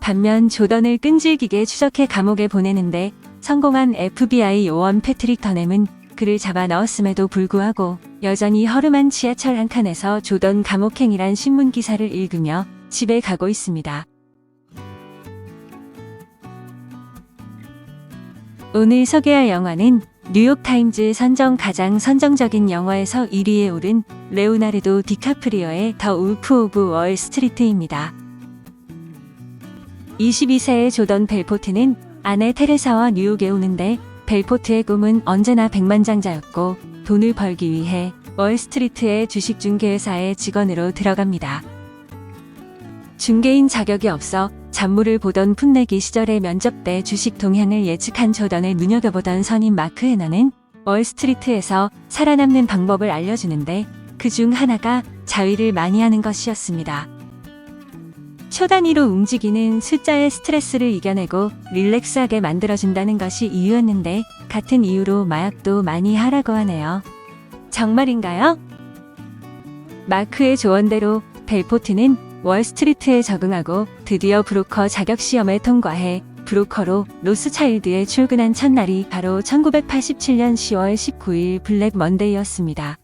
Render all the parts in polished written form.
반면 조던을 끈질기게 추적해 감옥에 보내는데 성공한 FBI 요원 패트릭 더넴은 그를 잡아 넣었음에도 불구하고 여전히 허름한 지하철 한 칸에서 조던 감옥행이란 신문 기사를 읽으며 집에 가고 있습니다. 오늘 소개할 영화는 뉴욕타임즈 선정 가장 선정적인 영화에서 1위에 오른 레오나르도 디카프리오의 더 울프 오브 월 스트리트입니다. 22세의 조던 벨포트는 아내 테레사와 뉴욕에 오는데 벨포트의 꿈은 언제나 백만장자였고 돈을 벌기 위해 월스트리트의 주식 중개회사의 직원으로 들어갑니다. 중개인 자격이 없어 잡무를 보던 풋내기 시절의 면접 때 주식 동향을 예측한 조던을 눈여겨보던 선임 마크 해너는 월스트리트에서 살아남는 방법을 알려주는데 그중 하나가 자위를 많이 하는 것이었습니다. 초단위로 움직이는 숫자의 스트레스를 이겨내고 릴렉스하게 만들어준다는 것이 이유였는데 같은 이유로 마약도 많이 하라고 하네요. 정말인가요? 마크의 조언대로 벨포트는 월스트리트에 적응하고 드디어 브로커 자격시험을 통과해 브로커로 로스차일드에 출근한 첫날이 바로 1987년 10월 19일 블랙 먼데이였습니다.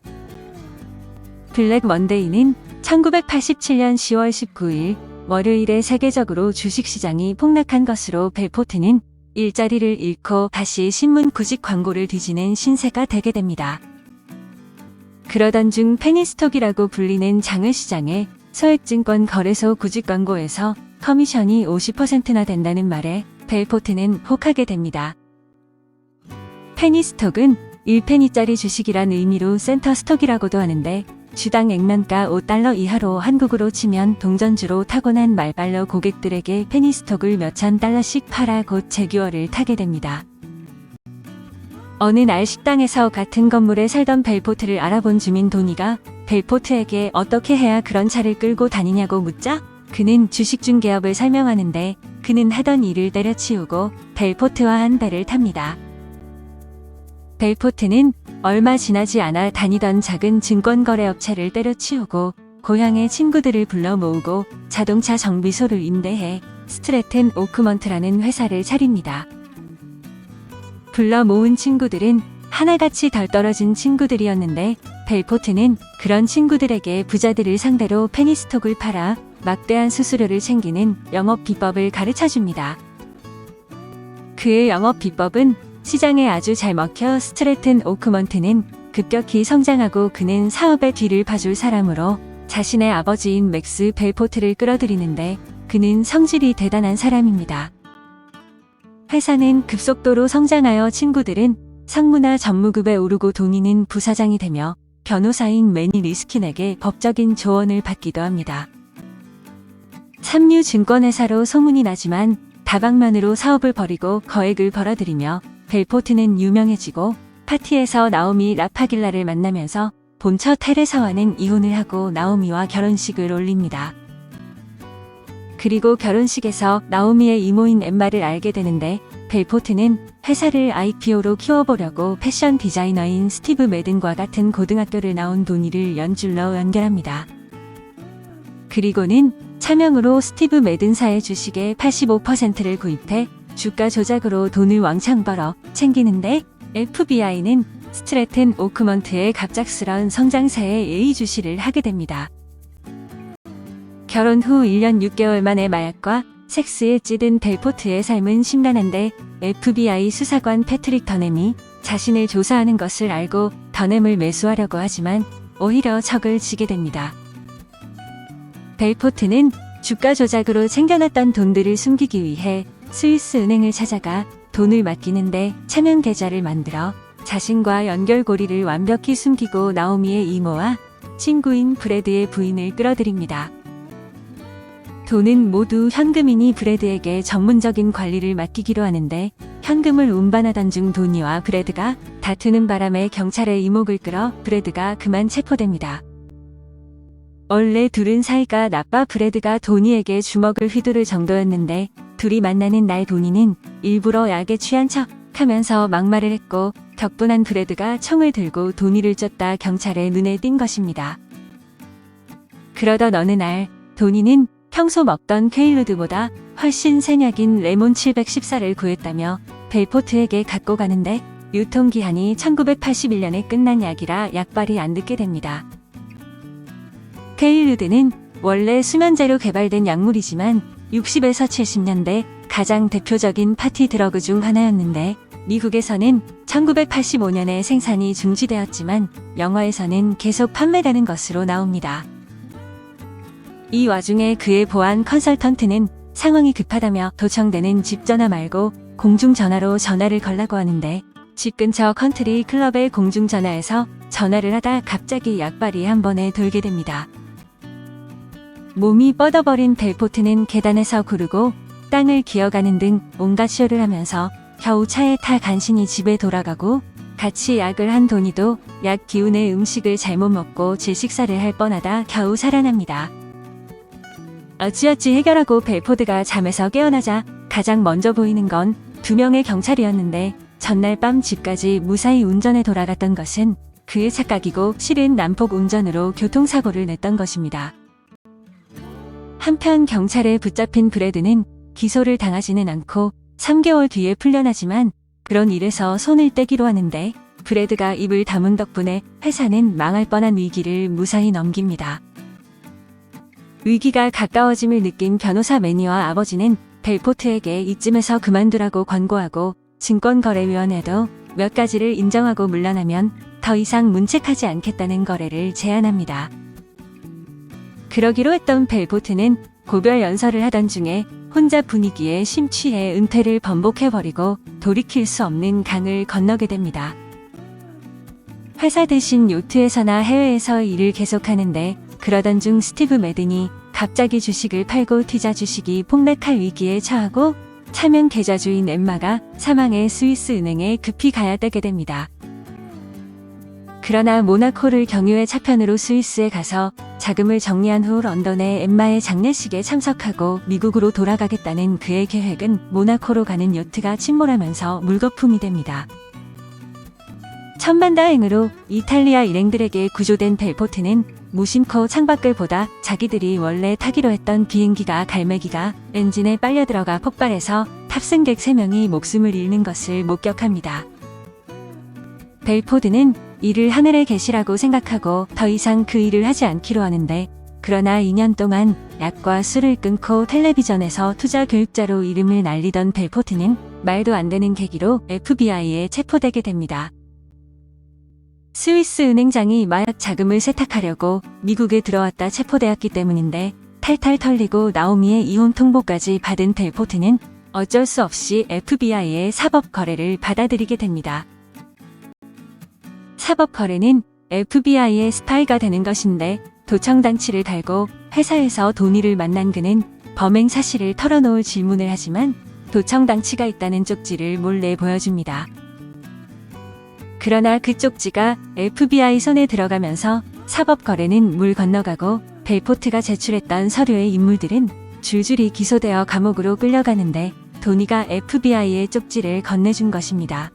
블랙 먼데이는 1987년 10월 19일 월요일에 세계적으로 주식시장이 폭락한 것으로 벨포트는 일자리를 잃고 다시 신문 구직 광고를 뒤지는 신세가 되게 됩니다. 그러던 중 페니스톡이라고 불리는 장외시장에 소액증권 거래소 구직 광고에서 커미션이 50%나 된다는 말에 벨포트는 혹하게 됩니다. 페니스톡은 1페니짜리 주식이란 의미로 센터스톡이라고도 하는데 주당 액면가 $5 이하로 한국으로 치면 동전주로 타고난 말발로 고객들에게 페니스톡을 몇천 달러씩 팔아 곧 제규어를 타게 됩니다. 어느 날 식당에서 같은 건물에 살던 벨포트를 알아본 주민 도니가 벨포트에게 어떻게 해야 그런 차를 끌고 다니냐고 묻자 그는 주식 중개업을 설명하는데 그는 하던 일을 때려치우고 벨포트와 한 배를 탑니다. 벨포트는 얼마 지나지 않아 다니던 작은 증권거래업체를 때려치우고 고향의 친구들을 불러 모으고 자동차 정비소를 임대해 스트래튼 오크먼트라는 회사를 차립니다. 불러 모은 친구들은 하나같이 덜 떨어진 친구들이었는데 벨포트는 그런 친구들에게 부자들을 상대로 페니스톡을 팔아 막대한 수수료를 챙기는 영업 비법을 가르쳐줍니다. 그의 영업 비법은 시장에 아주 잘 먹혀 스트래튼 오크먼트는 급격히 성장하고 그는 사업의 뒤를 봐줄 사람으로 자신의 아버지인 맥스 벨포트를 끌어들이는데 그는 성질이 대단한 사람입니다. 회사는 급속도로 성장하여 친구들은 상무나 전무급에 오르고 도니는 부사장이 되며 변호사인 매니 리스킨에게 법적인 조언을 받기도 합니다. 삼류 증권회사로 소문이 나지만 다방면으로 사업을 벌이고 거액을 벌어들이며 벨포트는 유명해지고 파티에서 나오미 라파길라를 만나면서 본처 테레사와는 이혼을 하고 나오미와 결혼식을 올립니다. 그리고 결혼식에서 나오미의 이모인 엠마를 알게 되는데 벨포트는 회사를 IPO로 키워보려고 패션 디자이너인 스티브 매든과 같은 고등학교를 나온 도니를 연줄로 연결합니다. 그리고는 차명으로 스티브 매든사의 주식의 85%를 구입해 주가 조작으로 돈을 왕창 벌어 챙기는데 FBI는 스트래튼 오크먼트의 갑작스러운 성장세에 예의주시를 하게 됩니다. 결혼 후 1년 6개월 만에 마약과 섹스에 찌든 벨포트의 삶은 심란한데 FBI 수사관 패트릭 더넴이 자신을 조사하는 것을 알고 더넴을 매수하려고 하지만 오히려 척을 지게 됩니다. 벨포트는 주가 조작으로 챙겨놨던 돈들을 숨기기 위해 스위스 은행을 찾아가 돈을 맡기는데 차명 계좌를 만들어 자신과 연결고리를 완벽히 숨기고 나오미의 이모와 친구인 브래드의 부인을 끌어들입니다. 돈은 모두 현금이니 브래드에게 전문적인 관리를 맡기기로 하는데 현금을 운반하던 중 도니와 브래드가 다투는 바람에 경찰의 이목을 끌어 브래드가 그만 체포됩니다. 원래 둘은 사이가 나빠 브래드가 도니에게 주먹을 휘두를 정도였는데 둘이 만나는 날 도니는 일부러 약에 취한 척 하면서 막말을 했고 격분한 브래드가 총을 들고 도니를 쫓다 경찰의 눈에 띈 것입니다. 그러던 어느 날 도니는 평소 먹던 퀘일루드보다 훨씬 생약인 레몬 714를 구했다며 벨포트에게 갖고 가는데 유통기한이 1981년에 끝난 약이라 약발이 안 듣게 됩니다. 퀘일루드는 원래 수면제로 개발된 약물이지만 60에서 70년대 가장 대표적인 파티 드러그 중 하나였는데 미국에서는 1985년에 생산이 중지되었지만 영화에서는 계속 판매되는 것으로 나옵니다. 이 와중에 그의 보안 컨설턴트는 상황이 급하다며 도청되는 집 전화 말고 공중전화로 전화를 걸라고 하는데 집 근처 컨트리 클럽의 공중전화에서 전화를 하다 갑자기 약발이 한 번에 돌게 됩니다. 몸이 뻗어버린 벨포트는 계단에서 구르고 땅을 기어가는 등 온갖 쇼를 하면서 겨우 차에 타 간신히 집에 돌아가고 같이 약을 한 도니도 약 기운에 음식을 잘못 먹고 질식사를 할 뻔하다 겨우 살아납니다. 어찌어찌 해결하고 벨포드가 잠에서 깨어나자 가장 먼저 보이는 건 2명의 경찰이었는데 전날 밤 집까지 무사히 운전해 돌아갔던 것은 그의 착각이고 실은 난폭 운전으로 교통사고를 냈던 것입니다. 한편 경찰에 붙잡힌 브래드는 기소를 당하지는 않고 3개월 뒤에 풀려나지만 그런 일에서 손을 떼기로 하는데 브래드가 입을 다문 덕분에 회사는 망할 뻔한 위기를 무사히 넘깁니다. 위기가 가까워짐을 느낀 변호사 매니와 아버지는 벨포트에게 이쯤에서 그만두라고 권고하고 증권거래위원회도 몇 가지를 인정하고 물러나면 더 이상 문책하지 않겠다는 거래를 제안합니다. 그러기로 했던 벨포트는 고별 연설을 하던 중에 혼자 분위기에 심취해 은퇴를 번복해버리고 돌이킬 수 없는 강을 건너게 됩니다. 회사 대신 요트에서나 해외에서 일을 계속하는데 그러던 중 스티브 매든이 갑자기 주식을 팔고 튀자 주식이 폭락할 위기에 처하고 차명 계좌주인 엠마가 사망해 스위스 은행에 급히 가야 되게 됩니다. 그러나 모나코를 경유해 차편으로 스위스에 가서 자금을 정리한 후 런던의 엠마의 장례식에 참석하고 미국으로 돌아가겠다는 그의 계획은 모나코로 가는 요트가 침몰하면서 물거품이 됩니다. 천만다행으로 이탈리아 일행들에게 구조된 벨포트는 무심코 창밖을 보다 자기들이 원래 타기로 했던 비행기가 갈매기가 엔진에 빨려 들어가 폭발해서 탑승객 3명이 목숨을 잃는 것을 목격합니다. 벨포드는 이를 하늘의 계시라고 생각하고 더 이상 그 일을 하지 않기로 하는데 그러나 2년 동안 약과 술을 끊고 텔레비전에서 투자 교육자로 이름을 날리던 벨포트는 말도 안 되는 계기로 FBI에 체포되게 됩니다. 스위스 은행장이 마약 자금을 세탁하려고 미국에 들어왔다 체포되었기 때문인데 탈탈 털리고 나오미의 이혼 통보까지 받은 벨포트는 어쩔 수 없이 FBI의 사법 거래를 받아들이게 됩니다. 사법 거래는 FBI의 스파이가 되는 것인데 도청장치를 달고 회사에서 도니를 만난 그는 범행 사실을 털어놓을 질문을 하지만 도청장치가 있다는 쪽지를 몰래 보여줍니다. 그러나 그 쪽지가 FBI 손에 들어가면서 사법 거래는 물 건너가고 벨포트가 제출했던 서류의 인물들은 줄줄이 기소되어 감옥으로 끌려가는데 도니가 FBI의 쪽지를 건네준 것입니다.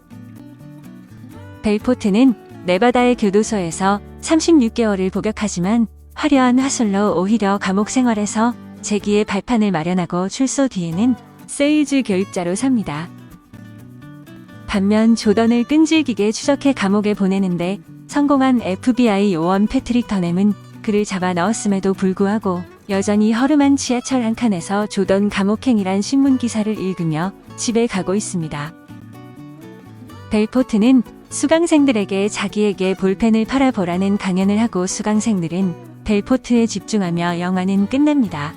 벨포트는 네바다의 교도소에서 36개월을 복역하지만 화려한 화술로 오히려 감옥 생활에서 재기의 발판을 마련하고 출소 뒤에는 세일즈 교육자로 삽니다. 반면 조던을 끈질기게 추적해 감옥에 보내는데 성공한 FBI 요원 패트릭 더넴은 그를 잡아 넣었음에도 불구하고 여전히 허름한 지하철 한 칸에서 조던 감옥행이란 신문기사를 읽으며 집에 가고 있습니다. 벨포트는 수강생들에게 자기에게 볼펜을 팔아보라는 강연을 하고 수강생들은 벨포트에 집중하며 영화는 끝납니다.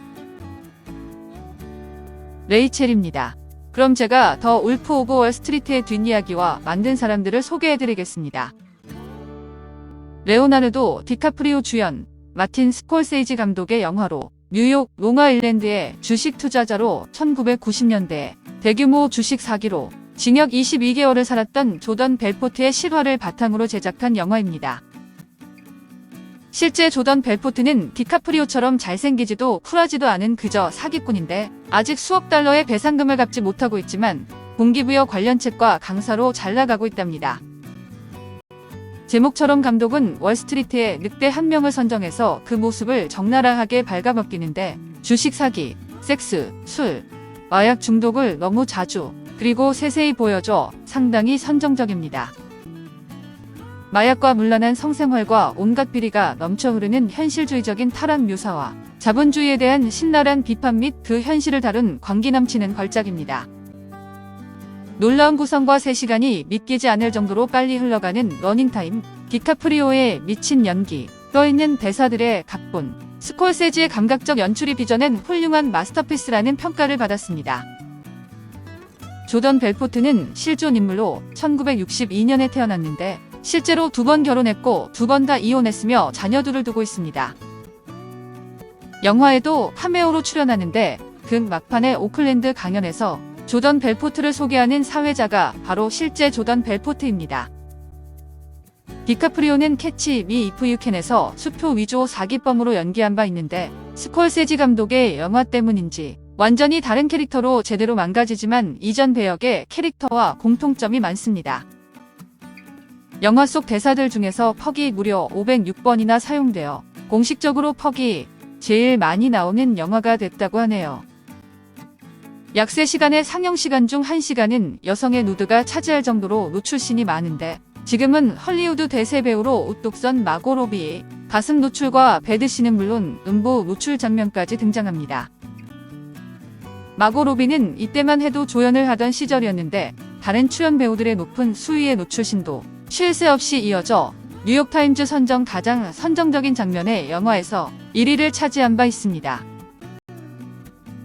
레이첼입니다. 그럼 제가 더 울프 오브 월스트리트의 뒷이야기와 만든 사람들을 소개해드리겠습니다. 레오나르도 디카프리오 주연, 마틴 스콜세이지 감독의 영화로 뉴욕 롱아일랜드의 주식 투자자로 1990년대에 대규모 주식 사기로 징역 22개월을 살았던 조던 벨포트의 실화를 바탕으로 제작한 영화입니다. 실제 조던 벨포트는 디카프리오처럼 잘생기지도 쿨하지도 않은 그저 사기꾼인데 아직 수억 달러의 배상금을 갚지 못하고 있지만 공기부여 관련책과 강사로 잘 나가고 있답니다. 제목처럼 감독은 월스트리트의 늑대 한 명을 선정해서 그 모습을 적나라하게 발가벗기는데 주식 사기, 섹스, 술, 마약 중독을 너무 자주 그리고 세세히 보여줘 상당히 선정적입니다. 마약과 문란한 성생활과 온갖 비리가 넘쳐 흐르는 현실주의적인 타락 묘사와 자본주의에 대한 신랄한 비판 및 그 현실을 다룬 광기 넘치는 걸작입니다. 놀라운 구성과 3시간이 믿기지 않을 정도로 빨리 흘러가는 러닝타임, 디카프리오의 미친 연기, 떠있는 대사들의 각본, 스콜세지의 감각적 연출이 빚어낸 훌륭한 마스터피스라는 평가를 받았습니다. 조던 벨포트는 실존 인물로 1962년에 태어났는데 실제로 2번 결혼했고 2번 다 이혼했으며 자녀들을 두고 있습니다. 영화에도 카메오로 출연하는데 극 막판의 오클랜드 강연에서 조던 벨포트를 소개하는 사회자가 바로 실제 조던 벨포트입니다. 디카프리오는 캐치 미 이프 유 캔에서 수표 위조 사기범으로 연기한 바 있는데 스콜세지 감독의 영화 때문인지 완전히 다른 캐릭터로 제대로 망가지지만 이전 배역의 캐릭터와 공통점이 많습니다. 영화 속 대사들 중에서 퍽이 무려 506번이나 사용되어 공식적으로 퍽이 제일 많이 나오는 영화가 됐다고 하네요. 약 3시간의 상영시간 중 1시간은 여성의 누드가 차지할 정도로 노출씬이 많은데 지금은 헐리우드 대세 배우로 우뚝 선 마고 로비의 가슴 노출과 배드씬은 물론 음부 노출 장면까지 등장합니다. 마고 로비는 이때만 해도 조연을 하던 시절이었는데 다른 출연 배우들의 높은 수위의 노출신도 쉴 새 없이 이어져 뉴욕타임즈 선정 가장 선정적인 장면의 영화에서 1위를 차지한 바 있습니다.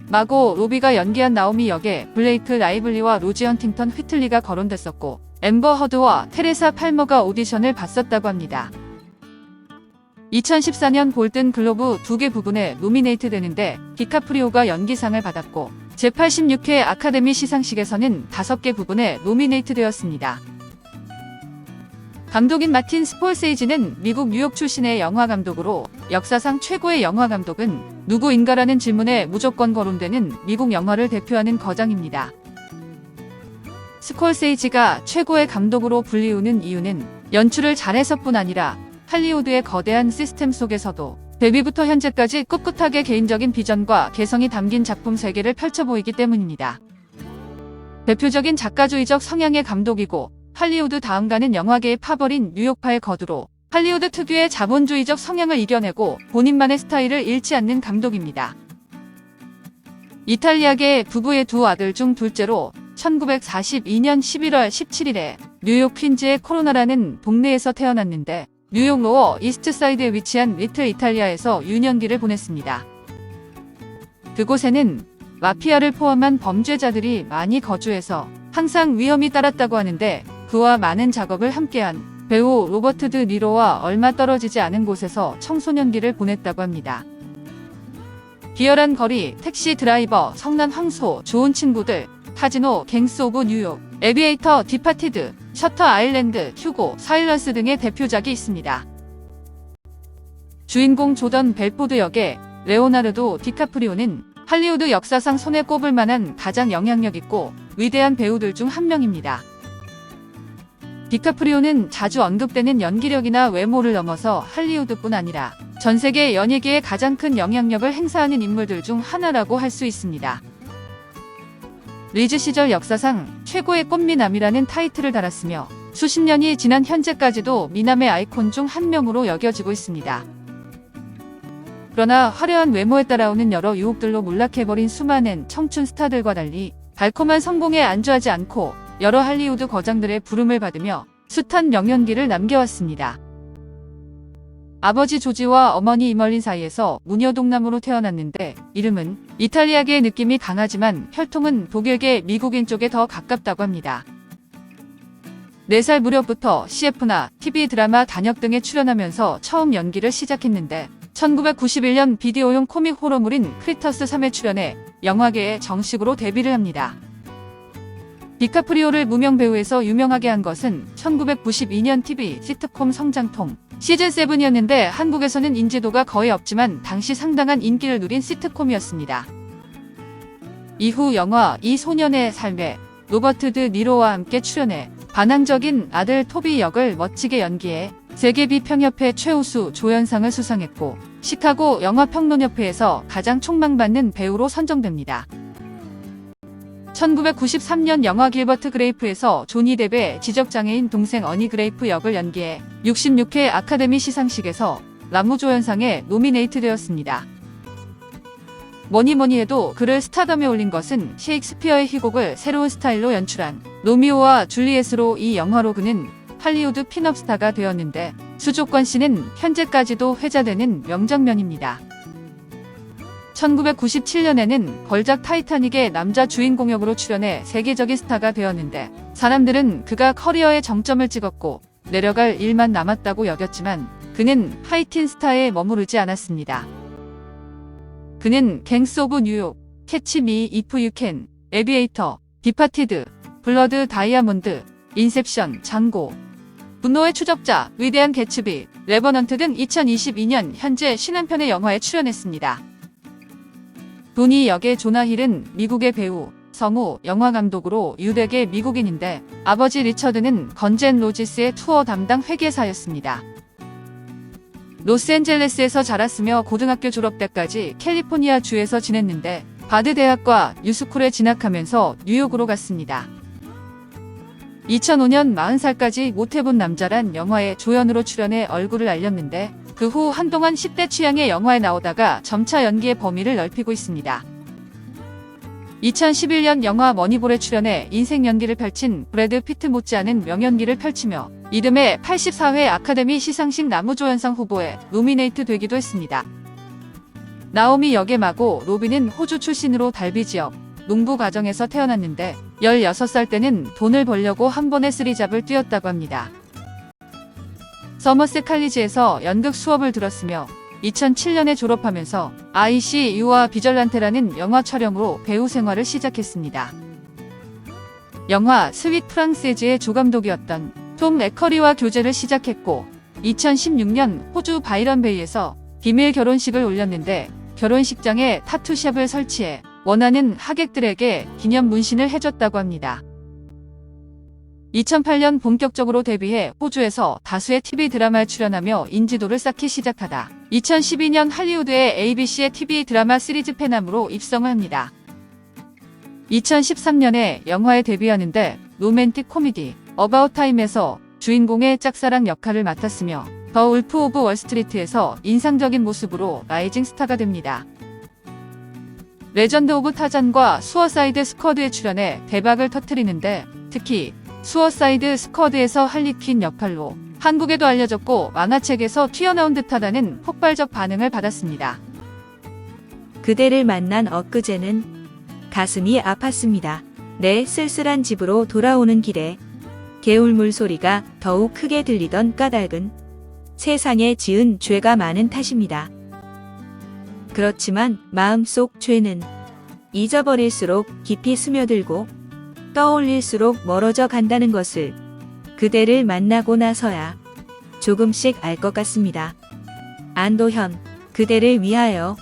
마고 로비가 연기한 나오미 역에 블레이크 라이블리와 로지 헌팅턴 휘틀리가 거론됐었고 앰버 허드와 테레사 팔머가 오디션을 봤었다고 합니다. 2014년 골든 글로브 2개 부분에 노미네이트 되는데 디카프리오가 연기상을 받았고 제86회 아카데미 시상식에서는 5개 부분에 노미네이트 되었습니다. 감독인 마틴 스콜세이지는 미국 뉴욕 출신의 영화감독으로 역사상 최고의 영화감독은 누구인가라는 질문에 무조건 거론되는 미국 영화를 대표하는 거장입니다. 스콜세이지가 최고의 감독으로 불리우는 이유는 연출을 잘해서뿐 아니라 할리우드의 거대한 시스템 속에서도 데뷔부터 현재까지 꿋꿋하게 개인적인 비전과 개성이 담긴 작품 세계를 펼쳐보이기 때문입니다. 대표적인 작가주의적 성향의 감독이고 할리우드 다음 가는 영화계의 파벌인 뉴욕파의 거두로 할리우드 특유의 자본주의적 성향을 이겨내고 본인만의 스타일을 잃지 않는 감독입니다. 이탈리아계 부부의 2 아들 중 둘째로 1942년 11월 17일에 뉴욕 퀸즈의 코로나라는 동네에서 태어났는데 뉴욕 로어 이스트사이드에 위치한 리틀 이탈리아에서 유년기를 보냈습니다. 그곳에는 마피아를 포함한 범죄자들이 많이 거주해서 항상 위험이 따랐다고 하는데 그와 많은 작업을 함께한 배우 로버트 드 니로와 얼마 떨어지지 않은 곳에서 청소년기를 보냈다고 합니다. 비열한 거리, 택시 드라이버, 성난 황소, 좋은 친구들, 카지노, 갱스 오브 뉴욕, 에비에이터, 디파티드, 셔터 아일랜드, 휴고, 사일런스 등의 대표작이 있습니다. 주인공 조던 벨포드 역의 레오나르도 디카프리오는 할리우드 역사상 손에 꼽을 만한 가장 영향력 있고 위대한 배우들 중 한 명입니다. 디카프리오는 자주 언급되는 연기력이나 외모를 넘어서 할리우드뿐 아니라 전 세계 연예계에 가장 큰 영향력을 행사하는 인물들 중 하나라고 할 수 있습니다. 리즈 시절 역사상 최고의 꽃미남이라는 타이틀을 달았으며 수십 년이 지난 현재까지도 미남의 아이콘 중 한 명으로 여겨지고 있습니다. 그러나 화려한 외모에 따라오는 여러 유혹들로 몰락해버린 수많은 청춘 스타들과 달리 달콤한 성공에 안주하지 않고 여러 할리우드 거장들의 부름을 받으며 숱한 명연기를 남겨왔습니다. 아버지 조지와 어머니 이멀린 사이에서 무녀동남으로 태어났는데 이름은 이탈리아계의 느낌이 강하지만 혈통은 독일계 미국인 쪽에 더 가깝다고 합니다. 4살 무렵부터 CF나 TV 드라마 단역 등에 출연하면서 처음 연기를 시작했는데 1991년 비디오용 코믹 호러물인 크리터스 3에 출연해 영화계에 정식으로 데뷔를 합니다. 디카프리오를 무명 배우에서 유명하게 한 것은 1992년 TV 시트콤 성장통 시즌7이었는데 한국에서는 인지도가 거의 없지만 당시 상당한 인기를 누린 시트콤이었습니다. 이후 영화 이 소년의 삶에 로버트 드 니로와 함께 출연해 반항적인 아들 토비 역을 멋지게 연기해 세계 비평협회 최우수 조연상을 수상했고 시카고 영화평론협회에서 가장 촉망받는 배우로 선정됩니다. 1993년 영화 길버트 그레이프에서 조니 뎁의 지적장애인 동생 어니 그레이프 역을 연기해 66회 아카데미 시상식에서 라무조연상에 노미네이트되었습니다. 뭐니뭐니 해도 그를 스타덤에 올린 것은 셰익스피어의 희곡을 새로운 스타일로 연출한 로미오와 줄리엣으로 이 영화로 그는 할리우드 핀업 스타가 되었는데 수족관 씬은 현재까지도 회자되는 명장면입니다. 1997년에는 걸작 타이타닉의 남자 주인공 역으로 출연해 세계적인 스타가 되었는데 사람들은 그가 커리어의 정점을 찍었고 내려갈 일만 남았다고 여겼지만 그는 하이틴 스타에 머무르지 않았습니다. 그는 갱스 오브 뉴욕, 캐치 미 이프 유 캔, 에비에이터, 디파티드, 블러드 다이아몬드, 인셉션, 장고, 분노의 추적자, 위대한 개츠비, 레버넌트 등 2022년 현재 50편의 영화에 출연했습니다. 도니 역의 조나 힐은 미국의 배우, 성우, 영화감독으로 유대계 미국인인데 아버지 리처드는 건젠 로지스의 투어 담당 회계사였습니다. 로스앤젤레스에서 자랐으며 고등학교 졸업 때까지 캘리포니아 주에서 지냈는데 바드 대학과 유스쿨에 진학하면서 뉴욕으로 갔습니다. 2005년 40살까지 못해본 남자란 영화에 조연으로 출연해 얼굴을 알렸는데 그 후 한동안 10대 취향의 영화에 나오다가 점차 연기의 범위를 넓히고 있습니다. 2011년 영화 머니볼에 출연해 인생 연기를 펼친 브래드 피트 못지않은 명연기를 펼치며 이듬해 84회 아카데미 시상식 남우조연상 후보에 노미네이트 되기도 했습니다. 나오미 역의 마고 로비는 호주 출신으로 달비 지역 농부 가정에서 태어났는데 16살 때는 돈을 벌려고 한 번에 쓰리잡을 뛰었다고 합니다. 서머셋 칼리지에서 연극 수업을 들었으며 2007년에 졸업하면서 ICU와 비절란테라는 영화 촬영으로 배우 생활을 시작했습니다. 영화 스윗 프랑세즈의 조감독이었던 톰 맥커리와 교제를 시작했고 2016년 호주 바이런 베이에서 비밀 결혼식을 올렸는데 결혼식장에 타투샵을 설치해 원하는 하객들에게 기념 문신을 해줬다고 합니다. 2008년 본격적으로 데뷔해 호주에서 다수의 TV 드라마에 출연하며 인지도를 쌓기 시작하다 2012년 할리우드의 ABC의 TV 드라마 시리즈 페남으로 입성을 합니다. 2013년에 영화에 데뷔하는데 로맨틱 코미디 어바웃 타임에서 주인공의 짝사랑 역할을 맡았으며 더 울프 오브 월스트리트에서 인상적인 모습으로 라이징 스타가 됩니다. 레전드 오브 타잔과 수어사이드 스쿼드에 출연해 대박을 터뜨리는데 특히 수어사이드 스쿼드에서 할리퀸 역할로 한국에도 알려졌고 만화책에서 튀어나온 듯하다는 폭발적 반응을 받았습니다. 그대를 만난 엊그제는 가슴이 아팠습니다. 내 쓸쓸한 집으로 돌아오는 길에 개울물 소리가 더욱 크게 들리던 까닭은 세상에 지은 죄가 많은 탓입니다. 그렇지만 마음속 죄는 잊어버릴수록 깊이 스며들고 떠올릴수록 멀어져 간다는 것을 그대를 만나고 나서야 조금씩 알 것 같습니다. 안도현, 그대를 위하여.